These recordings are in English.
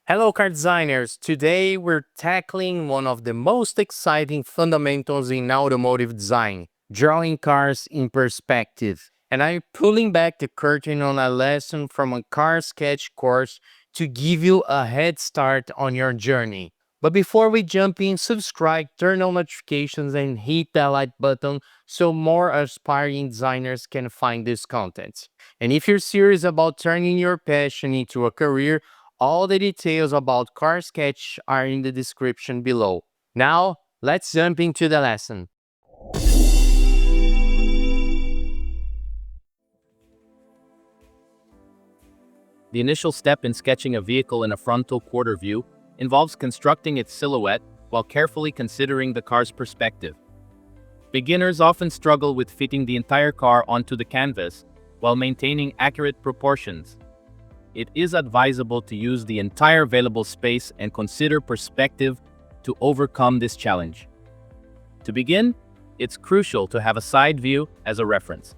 Hello, car designers! Today we're tackling one of the most exciting fundamentals in automotive design, drawing cars in perspective. And I'm pulling back the curtain on a lesson from a car sketch course to give you a head start on your journey. But before we jump in, subscribe, turn on notifications, and hit that like button so more aspiring designers can find this content. And if you're serious about turning your passion into a career, all the details about CARSKETCH are in the description below. Now, let's jump into the lesson. The initial step in sketching a vehicle in a frontal quarter view involves constructing its silhouette while carefully considering the car's perspective. Beginners often struggle with fitting the entire car onto the canvas while maintaining accurate proportions. It is advisable to use the entire available space and consider perspective to overcome this challenge. To begin, it's crucial to have a side view as a reference.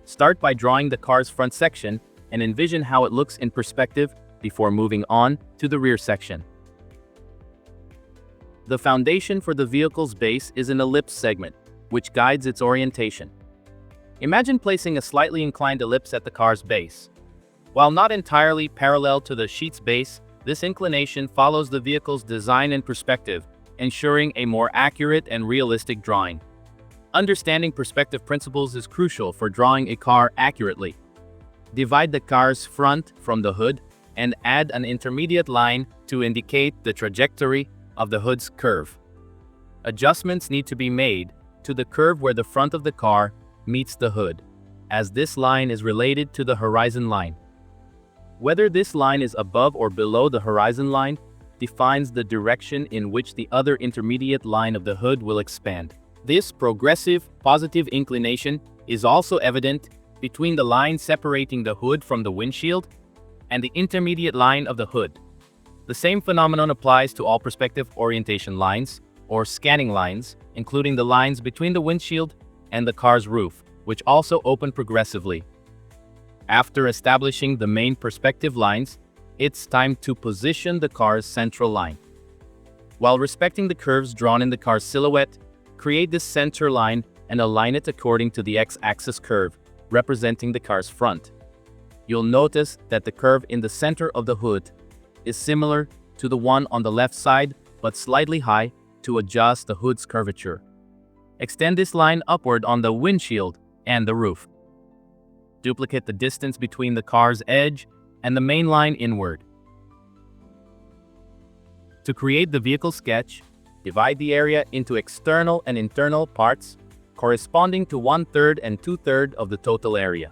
Start by drawing the car's front section and envision how it looks in perspective before moving on to the rear section. The foundation for the vehicle's base is an ellipse segment, which guides its orientation. Imagine placing a slightly inclined ellipse at the car's base. While not entirely parallel to the sheet's base, this inclination follows the vehicle's design and perspective, ensuring a more accurate and realistic drawing. Understanding perspective principles is crucial for drawing a car accurately. Divide the car's front from the hood and add an intermediate line to indicate the trajectory of the hood's curve. Adjustments need to be made to the curve where the front of the car meets the hood, as this line is related to the horizon line. Whether this line is above or below the horizon line defines the direction in which the other intermediate line of the hood will expand. This progressive, positive inclination is also evident between the line separating the hood from the windshield and the intermediate line of the hood. The same phenomenon applies to all perspective orientation lines, or scanning lines, including the lines between the windshield and the car's roof, which also open progressively. After establishing the main perspective lines, it's time to position the car's central line. While respecting the curves drawn in the car's silhouette, create this center line and align it according to the x-axis curve, representing the car's front. You'll notice that the curve in the center of the hood is similar to the one on the left side, but slightly high to adjust the hood's curvature. Extend this line upward on the windshield and the roof. Duplicate the distance between the car's edge and the main line inward. To create the vehicle sketch, divide the area into external and internal parts, corresponding to 1/3 and 2/3 of the total area.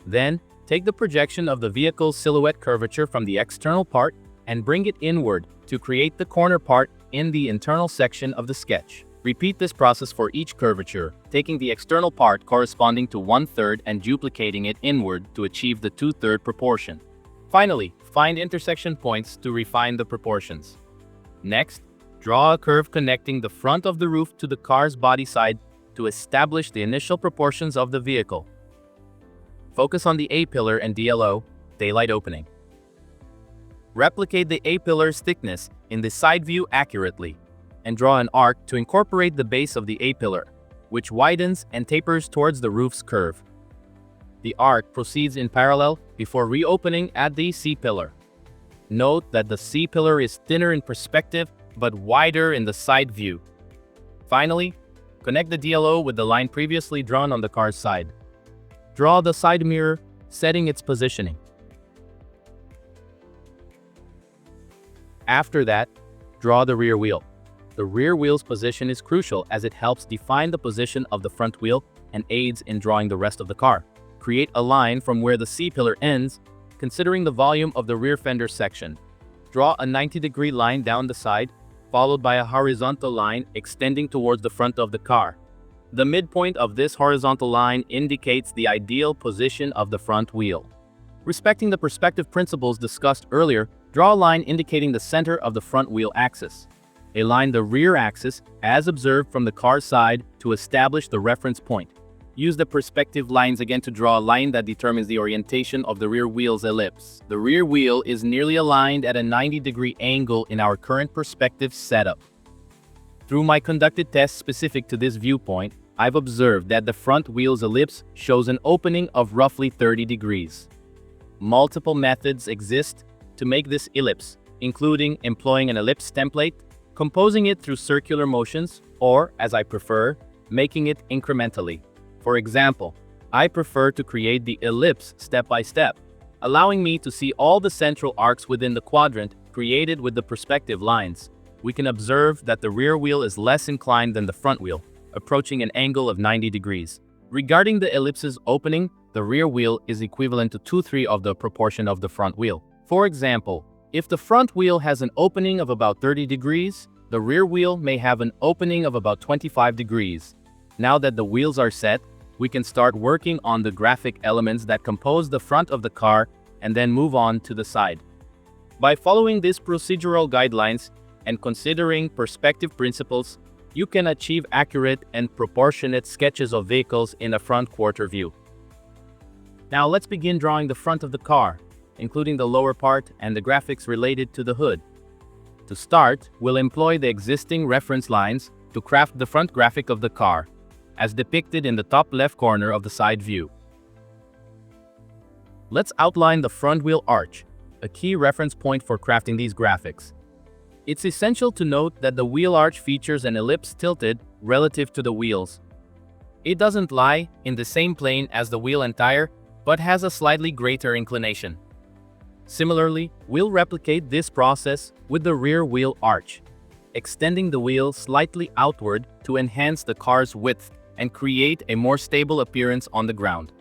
Then, take the projection of the vehicle's silhouette curvature from the external part and bring it inward to create the corner part in the internal section of the sketch. Repeat this process for each curvature, taking the external part corresponding to 1/3 and duplicating it inward to achieve the 2/3 proportion. Finally, find intersection points to refine the proportions. Next, draw a curve connecting the front of the roof to the car's body side to establish the initial proportions of the vehicle. Focus on the A-pillar and DLO, daylight opening. Replicate the A-pillar's thickness in the side view accurately, and draw an arc to incorporate the base of the A-pillar, which widens and tapers towards the roof's curve. The arc proceeds in parallel before reopening at the C-pillar. Note that the C-pillar is thinner in perspective but wider in the side view. Finally, connect the DLO with the line previously drawn on the car's side. Draw the side mirror, setting its positioning. After that, draw the rear wheel. The rear wheel's position is crucial as it helps define the position of the front wheel and aids in drawing the rest of the car. Create a line from where the C-pillar ends, considering the volume of the rear fender section. Draw a 90-degree line down the side, followed by a horizontal line extending towards the front of the car. The midpoint of this horizontal line indicates the ideal position of the front wheel. Respecting the perspective principles discussed earlier, draw a line indicating the center of the front wheel axis. Align the rear axis, as observed from the car's side, to establish the reference point. Use the perspective lines again to draw a line that determines the orientation of the rear wheel's ellipse. The rear wheel is nearly aligned at a 90-degree angle in our current perspective setup. Through my conducted tests specific to this viewpoint, I've observed that the front wheel's ellipse shows an opening of roughly 30 degrees. Multiple methods exist to make this ellipse, including employing an ellipse template, composing it through circular motions, or, as I prefer, making it incrementally. For example, I prefer to create the ellipse step by step, allowing me to see all the central arcs within the quadrant created with the perspective lines. We can observe that the rear wheel is less inclined than the front wheel, approaching an angle of 90 degrees. Regarding the ellipse's opening, the rear wheel is equivalent to 2/3 of the proportion of the front wheel. For example, if the front wheel has an opening of about 30 degrees, the rear wheel may have an opening of about 25 degrees. Now that the wheels are set, we can start working on the graphic elements that compose the front of the car and then move on to the side. By following these procedural guidelines and considering perspective principles, you can achieve accurate and proportionate sketches of vehicles in a front quarter view. Now let's begin drawing the front of the car, including the lower part and the graphics related to the hood. To start, we'll employ the existing reference lines to craft the front graphic of the car, as depicted in the top left corner of the side view. Let's outline the front wheel arch, a key reference point for crafting these graphics. It's essential to note that the wheel arch features an ellipse tilted relative to the wheels. It doesn't lie in the same plane as the wheel and tire, but has a slightly greater inclination. Similarly, we'll replicate this process with the rear wheel arch, extending the wheel slightly outward to enhance the car's width and create a more stable appearance on the ground.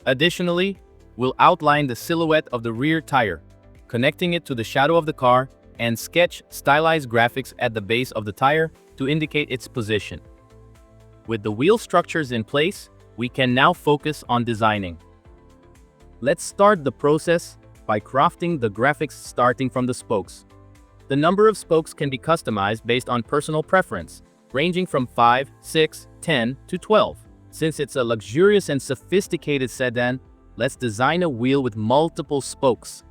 Additionally, we'll outline the silhouette of the rear tire, connecting it to the shadow of the car, and sketch stylized graphics at the base of the tire to indicate its position. With the wheel structures in place, we can now focus on designing. Let's start the process by crafting the graphics starting from the spokes. The number of spokes can be customized based on personal preference, ranging from 5, 6, 10 to 12. Since it's a luxurious and sophisticated sedan, let's design a wheel with multiple spokes.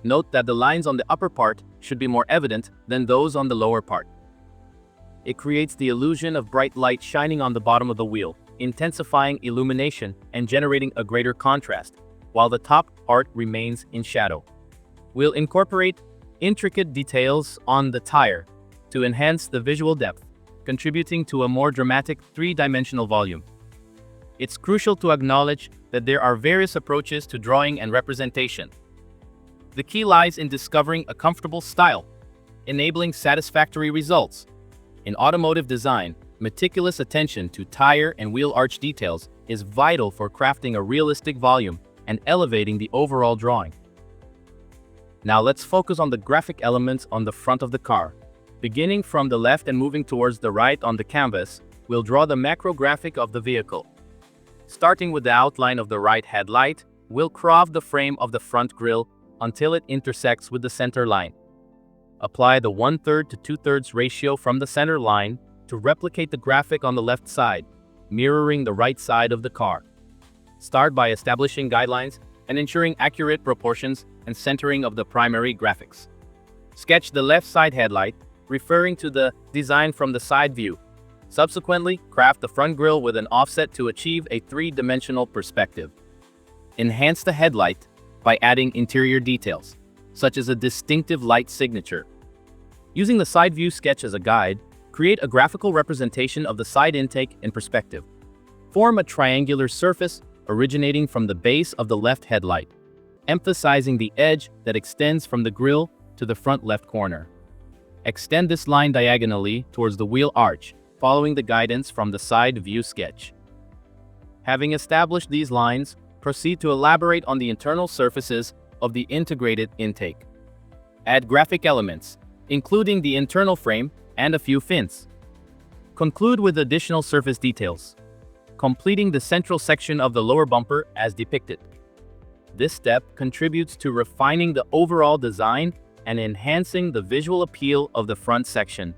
Note that the lines on the upper part should be more evident than those on the lower part. It creates the illusion of bright light shining on the bottom of the wheel, intensifying illumination and generating a greater contrast, while the top part remains in shadow. We'll incorporate intricate details on the tire to enhance the visual depth, contributing to a more dramatic three-dimensional volume. It's crucial to acknowledge that there are various approaches to drawing and representation. The key lies in discovering a comfortable style, enabling satisfactory results. In automotive design, meticulous attention to tire and wheel arch details is vital for crafting a realistic volume and elevating the overall drawing. Now let's focus on the graphic elements on the front of the car. Beginning from the left and moving towards the right on the canvas, we'll draw the macro graphic of the vehicle. Starting with the outline of the right headlight, we'll craft the frame of the front grille until it intersects with the center line. Apply the 1/3 to 2/3 ratio from the center line to replicate the graphic on the left side, mirroring the right side of the car. Start by establishing guidelines and ensuring accurate proportions and centering of the primary graphics. Sketch the left side headlight, referring to the design from the side view. Subsequently, craft the front grille with an offset to achieve a three-dimensional perspective. Enhance the headlight by adding interior details, such as a distinctive light signature. Using the side view sketch as a guide, create a graphical representation of the side intake in perspective. Form a triangular surface originating from the base of the left headlight, emphasizing the edge that extends from the grille to the front left corner. Extend this line diagonally towards the wheel arch, following the guidance from the side view sketch. Having established these lines, proceed to elaborate on the internal surfaces of the integrated intake. Add graphic elements, including the internal frame and a few fins. Conclude with additional surface details, completing the central section of the lower bumper as depicted. This step contributes to refining the overall design and enhancing the visual appeal of the front section.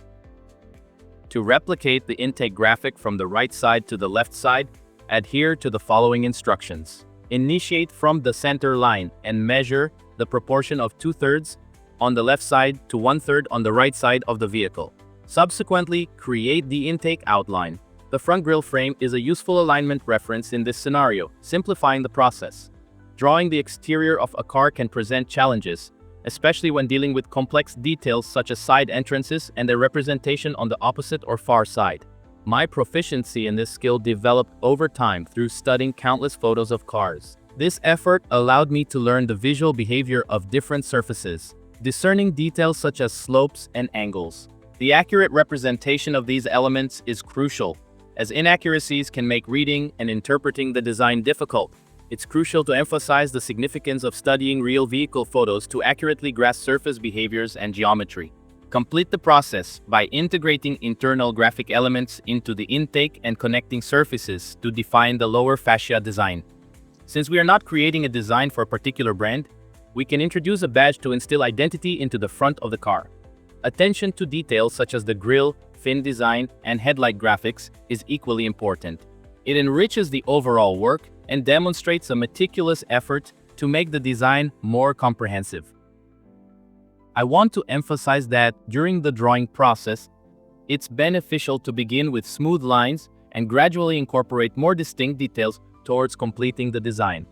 To replicate the intake graphic from the right side to the left side, Adhere to the following instructions. Initiate from the center line and measure the proportion of 2/3 on the left side to 1/3 on the right side of the vehicle. Subsequently, create the intake outline. The front grille frame is a useful alignment reference in this scenario, simplifying the process. Drawing the exterior of a car can present challenges, especially when dealing with complex details such as side entrances and their representation on the opposite or far side. My proficiency in this skill developed over time through studying countless photos of cars. This effort allowed me to learn the visual behavior of different surfaces, discerning details such as slopes and angles. The accurate representation of these elements is crucial, as inaccuracies can make reading and interpreting the design difficult. It's crucial to emphasize the significance of studying real vehicle photos to accurately grasp surface behaviors and geometry. Complete the process by integrating internal graphic elements into the intake and connecting surfaces to define the lower fascia design. Since we are not creating a design for a particular brand, we can introduce a badge to instill identity into the front of the car. Attention to details such as the grille, fin design, and headlight graphics is equally important. It enriches the overall work and demonstrates a meticulous effort to make the design more comprehensive. I want to emphasize that during the drawing process, it's beneficial to begin with smooth lines and gradually incorporate more distinct details towards completing the design.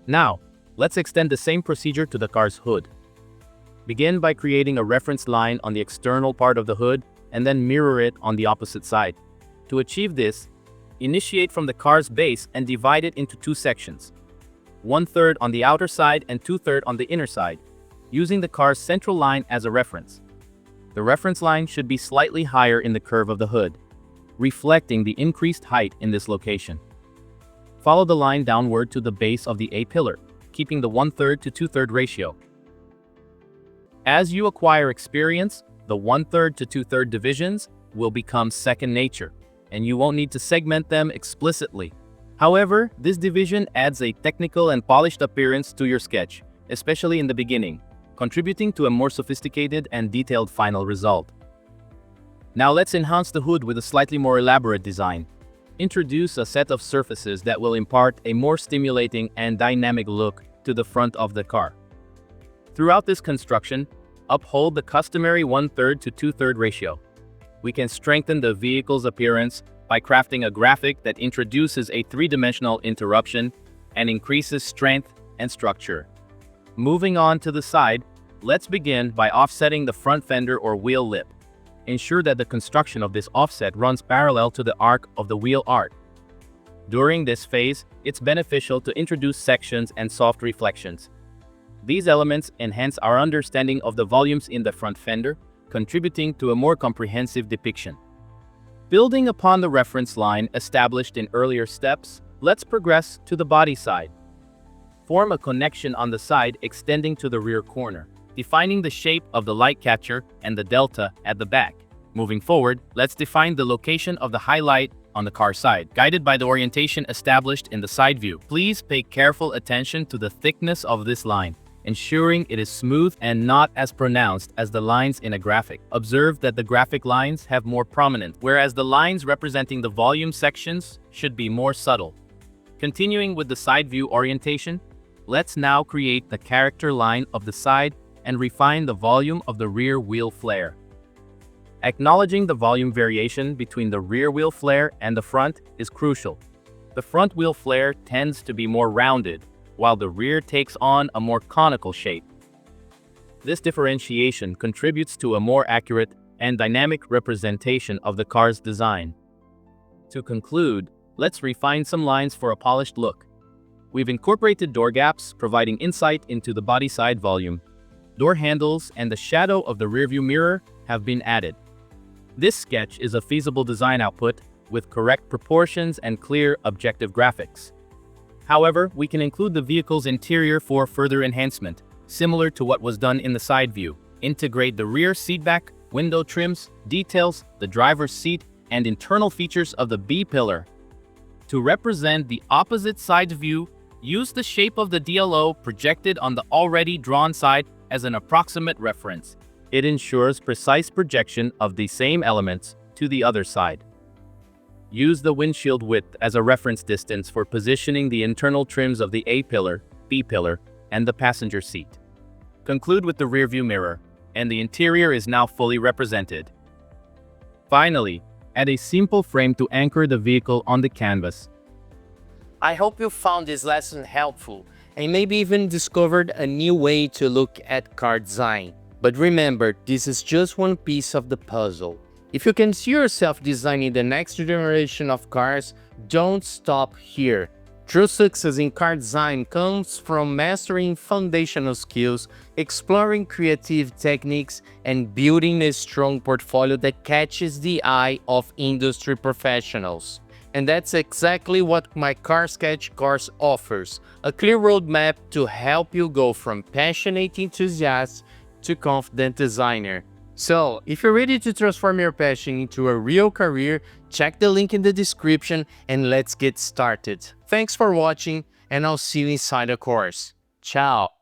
Now, let's extend the same procedure to the car's hood. Begin by creating a reference line on the external part of the hood and then mirror it on the opposite side. To achieve this, initiate from the car's base and divide it into two sections, 1/3 on the outer side and 2/3 on the inner side, using the car's central line as a reference. The reference line should be slightly higher in the curve of the hood, reflecting the increased height in this location. Follow the line downward to the base of the A-pillar, keeping the 1/3 to 2/3 ratio. As you acquire experience, the 1/3 to 2/3 divisions will become second nature, and you won't need to segment them explicitly. However, this division adds a technical and polished appearance to your sketch, especially in the beginning, contributing to a more sophisticated and detailed final result. Now let's enhance the hood with a slightly more elaborate design. Introduce a set of surfaces that will impart a more stimulating and dynamic look to the front of the car. Throughout this construction, uphold the customary 1/3 to 2/3 ratio. We can strengthen the vehicle's appearance by crafting a graphic that introduces a three-dimensional interruption and increases strength and structure. Moving on to the side, let's begin by offsetting the front fender or wheel lip. Ensure that the construction of this offset runs parallel to the arc of the wheel arch. During this phase, it's beneficial to introduce sections and soft reflections. These elements enhance our understanding of the volumes in the front fender, contributing to a more comprehensive depiction. Building upon the reference line established in earlier steps, let's progress to the body side. Form a connection on the side extending to the rear corner, defining the shape of the light catcher and the delta at the back. Moving forward, let's define the location of the highlight on the car side, guided by the orientation established in the side view. Please pay careful attention to the thickness of this line, ensuring it is smooth and not as pronounced as the lines in a graphic. Observe that the graphic lines have more prominence, whereas the lines representing the volume sections should be more subtle. Continuing with the side view orientation, let's now create the character line of the side and refine the volume of the rear wheel flare. Acknowledging the volume variation between the rear wheel flare and the front is crucial. The front wheel flare tends to be more rounded, while the rear takes on a more conical shape. This differentiation contributes to a more accurate and dynamic representation of the car's design. To conclude, let's refine some lines for a polished look. We've incorporated door gaps, providing insight into the body side volume. Door handles and the shadow of the rearview mirror have been added. This sketch is a feasible design output with correct proportions and clear, objective graphics. However, we can include the vehicle's interior for further enhancement, similar to what was done in the side view. Integrate the rear seatback, window trims, details, the driver's seat, and internal features of the B-pillar. To represent the opposite side view, use the shape of the DLO projected on the already drawn side as an approximate reference. It ensures precise projection of the same elements to the other side. Use the windshield width as a reference distance for positioning the internal trims of the A-pillar, B-pillar, and the passenger seat. Conclude with the rearview mirror, and the interior is now fully represented. Finally, add a simple frame to anchor the vehicle on the canvas. I hope you found this lesson helpful and maybe even discovered a new way to look at car design. But remember, this is just one piece of the puzzle. If you can see yourself designing the next generation of cars, don't stop here. True success in car design comes from mastering foundational skills, exploring creative techniques, and building a strong portfolio that catches the eye of industry professionals. And that's exactly what my CARSKETCHIT course offers, a clear roadmap to help you go from passionate enthusiast to confident designer. So, if you're ready to transform your passion into a real career, check the link in the description and let's get started. Thanks for watching, and I'll see you inside the course. Ciao!